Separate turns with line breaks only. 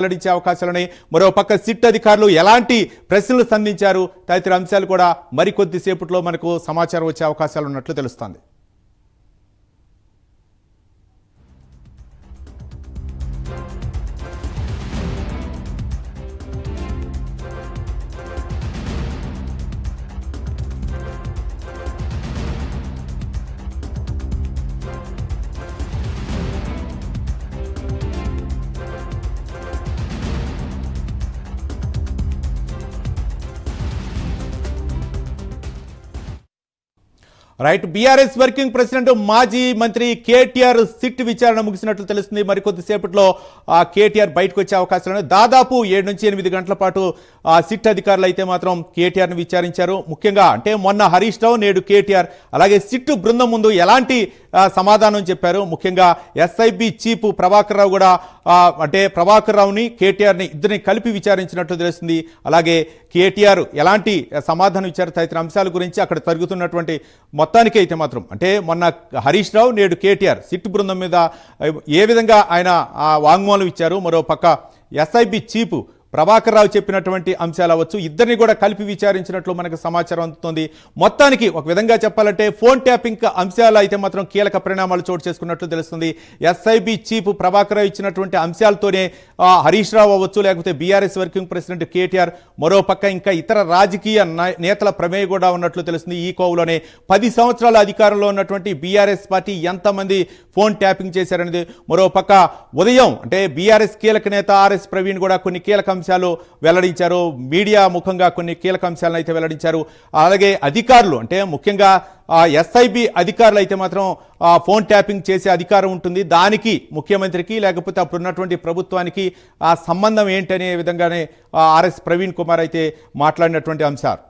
వెల్లడించే అవకాశాలున్నాయి. మరో పక్క సిట్ అధికారులు ఎలాంటి ప్రశ్నలు సంధించారు తదితర అంశాలు కూడా మరికొద్ది సేపట్లో మనకు సమాచారం వచ్చే అవకాశాలు ఉన్నట్లు తెలుస్తోంది. రైట్, బీఆర్ఎస్ వర్కింగ్ ప్రెసిడెంట్ మాజీ మంత్రి కేటీఆర్ సిట్ విచారణ ముగిసినట్లు తెలుస్తుంది. మరికొద్ది సేపట్లో కేటీఆర్ బయటకు వచ్చే అవకాశాలు. దాదాపు 7 నుంచి 8 గంటల పాటు సిట్ అధికారులు అయితే మాత్రం కేటీఆర్ని విచారించారు. ముఖ్యంగా అంటే మొన్న హరీష్ రావు, నేడు కేటీఆర్, అలాగే సిట్ బృందం ముందు ఎలాంటి సమాధానం చెప్పారు. ముఖ్యంగా ఎస్ఐబి చీఫ్ ప్రభాకర్ రావు కూడా అంటే ప్రభాకర్ రావుని కేటీఆర్ని ఇద్దరిని కలిపి విచారించినట్లు తెలుస్తుంది. అలాగే కేటీఆర్ ఎలాంటి సమాధానం ఇచ్చారు తదితర అంశాల గురించి అక్కడ జరుగుతున్నటువంటి మొత్తానికి అయితే మాత్రం అంటే మొన్న హరీష్ రావు, నేడు కేటీఆర్ సిట్ బృందం మీద ఏ విధంగా ఆయన వాంగ్మూలం ఇచ్చారు, మరో పక్క ఎస్ఐబి చీఫ్ ప్రభాకర్ రావు చెప్పినటువంటి అంశాలు అవ్వచ్చు, ఇద్దరిని కూడా కలిపి విచారించినట్లు మనకు సమాచారం అందుతుంది. మొత్తానికి ఒక విధంగా చెప్పాలంటే ఫోన్ ట్యాపింగ్ అంశాలు అయితే మాత్రం కీలక పరిణామాలు చోటు చేసుకున్నట్లు తెలుస్తుంది. ఎస్ఐబి చీఫ్ ప్రభాకర్ రావు ఇచ్చినటువంటి అంశాలతోనే హరీష్ రావు అవ్వచ్చు, లేకపోతే బీఆర్ఎస్ వర్కింగ్ ప్రెసిడెంట్ కేటీఆర్, మరో పక్క ఇంకా ఇతర రాజకీయ నేతల ప్రమేయం కూడా ఉన్నట్లు తెలుస్తుంది. ఈ కోవులోనే 10 సంవత్సరాల అధికారంలో ఉన్నటువంటి బీఆర్ఎస్ పార్టీ ఎంతమంది ఫోన్ ట్యాపింగ్ చేశారనేది, మరో పక్క ఉదయం అంటే బీఆర్ఎస్ కీలక నేత ఆర్ఎస్ ప్రవీణ్ కూడా కొన్ని కీలక అంశాలు వెల్లడించారు. మీడియా ముఖంగా కొన్ని కీలక అంశాలను అయితే వెల్లడించారు. అలాగే అధికారులు అంటే ముఖ్యంగా ఎస్ఐబి అధికారులు అయితే మాత్రం ఫోన్ ట్యాపింగ్ చేసే అధికారం ఉంటుంది. దానికి ముఖ్యమంత్రికి లేకపోతే అప్పుడున్నటువంటి ప్రభుత్వానికి ఆ సంబంధం ఏంటనే విధంగానే ఆర్ఎస్ ప్రవీణ్ కుమార్ అయితే మాట్లాడినటువంటి అంశాలు.